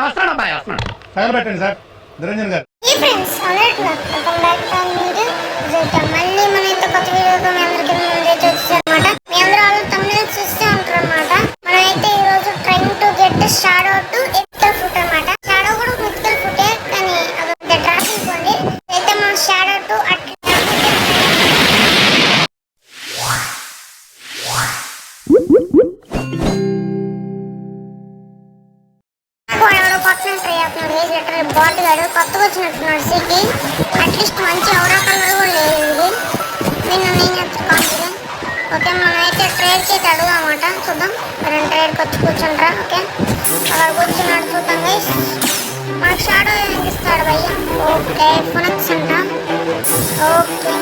వస్తున్నాడు అబ్బాయి వస్తున్నాడు. తగలబెట్టండి సార్ నిరంజన్ గారు. మళ్ళీ మన ఇంత కొత్త వీడియోతో మీ అందరికీ ముందైతే వచ్చేసారనమాట. మీ అందరూ వాళ్ళు తమిళ చూస్తూ ఉంటారు అనమాట. మనమైతే ఈ రోజు train to get shadow to extra foot అనమాట. షాడో కూడా మిక్సర్ ఫుటే కానీ అది డ్రాప్ అనుకోండి. అయితే మనం షాడో టు బాట్ గాడు కొత్తగా వచ్చినట్టున్నాడు సిటీ. అట్లీస్ట్ మంచి ఎవరో కలర్ కూడా లేదు ఇది. నేను కాన్ఫిడెంట్. ఓకే మనమైతే ట్రేడ్కి అయితే అడుగుదామట. చూద్దాం 2 ట్రేడ్కి వచ్చి కూర్చుంటారా. ఓకే అక్కడ కూర్చున్నాడు చూద్దాం గైస్. మనకు షాడో ఏమి ఇస్తాడు భయ్య. ఓకే ఫోనక్స్ అంట. Okay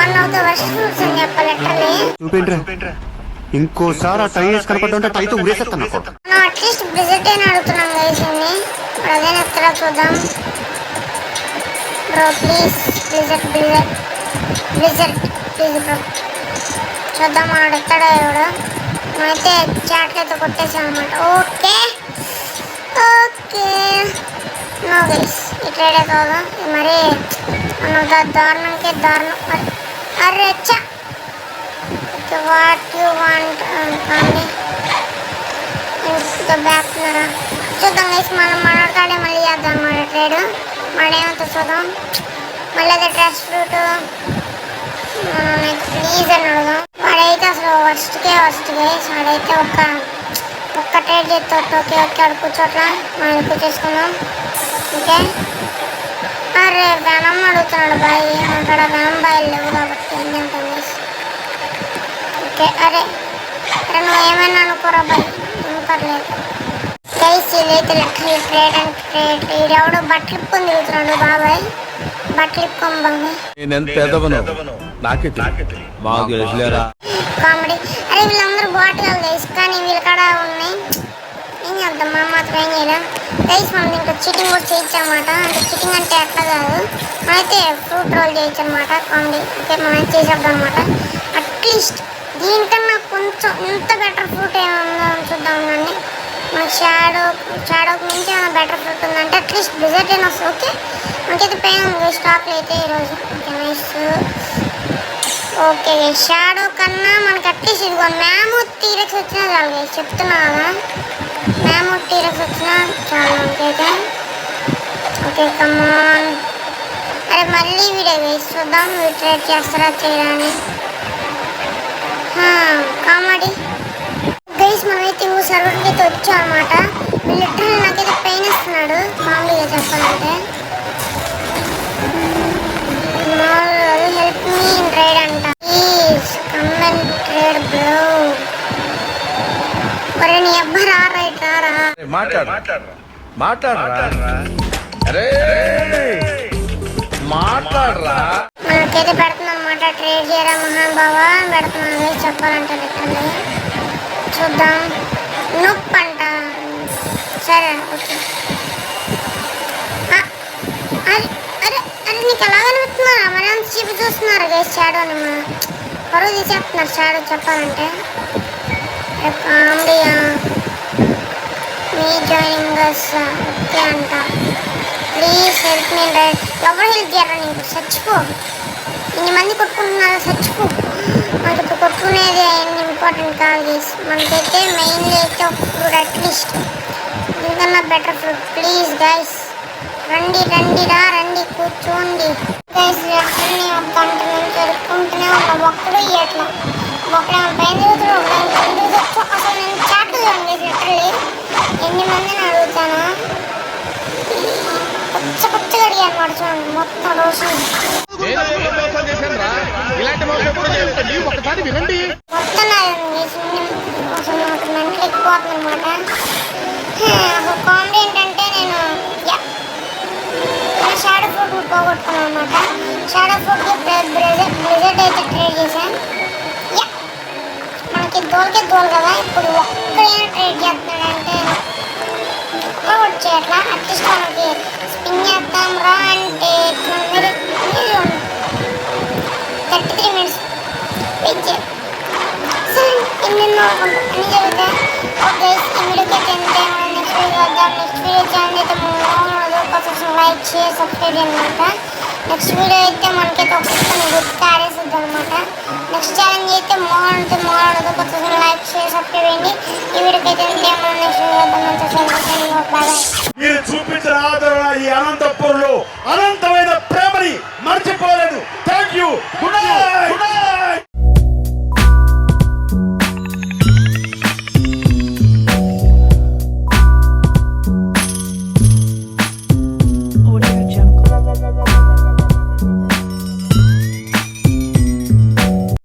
1 of the worst fruits అని చెప్పాలి లెటర్లీ. ఇంకోసారి ఆ టై వేసి కనపడ్డా టైతో ఉరేసేస్తాను. మనం అట్లీస్ట్ బ్రిజెట్ అయినా అడుగుతున్నాం గైస్. ఇప్పుడు అదేనా ఎక్కడ చూద్దాం బ్రో ప్లీజ్. బ్రిజెట్ ప్లీజ్ బ్రో చూద్దాం అడుగుతాడో ఎవడో. మనమైతే చాట్లు అయితే కొట్టేసాం అనమాట. ఓకే నో గైస్ ఈ ట్రేడ్ అయితే అవుదా మరి మనం దారుణంకే దారుణం. అరే చా వాట్ యూ వాంట్ కానీ బ్యాక్ చూద్దాం గైస్. మనం మనకాడే మళ్ళీ చేద్దాం అన్నమాట ట్రేడ్. మడేమంతా చూద్దాం. మళ్ళీ అదే డ్రెస్ ఫ్రూట్ నెక్స్ట్ ప్లీజ్ అని అడుగుదాం. వాడైతే అసలు వర్స్ట్ గైస్. వాడైతే ఒక్క ట్రేడ్ చేస్తే ఓకే అక్కడ కూర్చోట్ల మనం కూర్చేసుకుందాం. ఓకే అరే వెనం అడుగుతున్నాడు బాయ్. అక్కడ వెనం బాయ్ లేవు కాబట్టి ఏం చేద్దాం గైస్. ఓకే అరే నువ్వు ఏమైనా అనుకోరా బాయ్. ఏం పర్లేదు గైస్. ఇదైతే లెక్కలు ట్రేడ్ అండ్ ట్రేడ్. ఈడెవడో బట్టలు ఇప్పుకొని తిరుగుతున్నాడు బాబాయ్. బట్టలు ఇప్పుకోం బాబాయ్. కామెడీ. అరే వీళ్ళందరూ బాటిల్ గైస్ కానీ వీళ్ళ కాడ ఉన్నాయి. ఏం చేద్దాం మనం మాత్రం ఏం చేయలేం గైస్. మనం ఇంకా చీటింగ్ కూడా చేయొచ్చు అనమాట. అంటే చీటింగ్ అంటే అట్లా కాదు. మనమైతే ఫ్రూట్ రోల్ చేయొచ్చు అనమాట. కామెడీ. ఓకే మనం చేసేద్దాం అనమాట. అట్లీస్ట్ దీనికన్నా కొంచెం ఇంత బెటర్ ఫ్రూట్ ఏమన్నా చూద్దాం. కానీ మనకి షాడోకి మించి ఏమైనా బెటర్ ఫ్రూట్ ఉందంటే అట్లీస్ట్ డిజర్ట్ అయినా వస్తుంది. ఓకే మనకైతే పెయిన్ ఉంది స్టాక్లు అయితే ఈరోజు. Okay nice. ఓకే షాడో కన్నా మనకి అట్లీస్ట్ ఇదిగో మ్యామూత్ టీరెక్స్ వచ్చినా చాలు గైస్. చెప్తున్నా కదా మ్యామూత్ టీరెక్స్ వచ్చినా చాలు మనకైతే. Okay come on. అరే మళ్ళీ వీడియో గైస్ చూద్దాం వీడు ట్రేడ్ చేస్తారా చేయడాన్ని. Comedy guys. మనమైతే ఇంకో సర్వర్కి అయితే వచ్చాం అనమాట. లిటరల్లీ నాకైతే పెయిన్ ఇస్తున్నాడు కామెడీగా చెప్పాలంటే. హెల్ప్ మీ ఇన్ ట్రేడ్ అంట. Please come and trade bro. ఒరే నీ అబ్బా రా రైట్ రారా మనకైతే పెడుతున్నాం అనమాట. ట్రేడ్ చేయరా మహాన్ బాబా అని పెడుతున్నాను చెప్పాలంటే లిటరల్లీ. చూద్దాం నొప్పి అంట. సరే ఓకే. అరే నీకు ఎలా కనిపిస్తున్నారా మరి అంత చూపి చూస్తున్నారు గైస్. షాడోని పరువు తీసేస్తున్నారు షాడో చెప్పాలంటే. కామెడీయా మీ జాయినింగ్ ఓకే అంట. Please help me right. ఎవరు హెల్ప్ చేయరా నీకు చచ్చిపో. ఇన్ని మంది కొట్టుకుంటున్నారు చచ్చిపో. మనకి ఇప్పుడు కొట్టుకునేది ఇంపార్టెంట్ కాదు గైస్. మనకైతే మెయిన్లీ అయితే ఒక ఫ్రూట్ అట్లీస్ట్ దీనికన్నా బెటర్ ఫ్రూట్ ప్లీజ్ గైస్. రండి కూర్చోండి గైస్. లెక్కల్ని ఒక గంట నుంచి జరుపుకుంటూనే ఉన్నాం. ఒక్కడు ఇవ్వట్లా. ఒకడు పైన దిగుతాడు అసలు నేను చాట్ చూడండి లిటరల్లీ ఎన్ని మందిని అడుగుతాను. పచ్చగా అడిగాను అనమాట చూడండి మొత్తం రోజు మొత్తం అసలు నాకు మెంటల్ ఎక్కువవుతుంది అనమాట. అసలు కామెడీ ఏంటంటే నేను షాడో ఫ్రూట్ పోగొట్టుకున్నాను అనమాట. షాడో ఫ్రూట్కి బ్రిజెట్ అయితే ట్రేడ్ చేశాను. మనకి దోలకే దోలు కదా. ఇప్పుడు ఒక్కడైనా ట్రేడ్ చేస్తున్నాడంటే పోగొట్టు చేయట్లా. అట్లీస్ట్ మనకి స్పిన్ చేద్దాం రా అంటే 33 minutes వెయిట్ చేయాలి. సరే ఎన్నెన్నో అన్నీ జరుగుతాయి. ఓకే లైక్ షేర్ సబ్స్క్రైబ్ అనమాట. నెక్స్ట్ వీడియో అయితే మనకైతే ఒక్కొక్కరిని గుర్తు ఆడేస్తుంది అనమాట. నెక్స్ట్ ఛాలెంజ్ అయితే మోడదు కొత్త లైక్ షేర్ సబ్స్క్రైబ్ చేయండి. ఈ వీడియోకి అయితే ఏమన్నా నెక్స్ట్ వీడియో బాయ్. మీరు చూపించిన ఆదరణ ఈ అనంతపూర్లో అనంత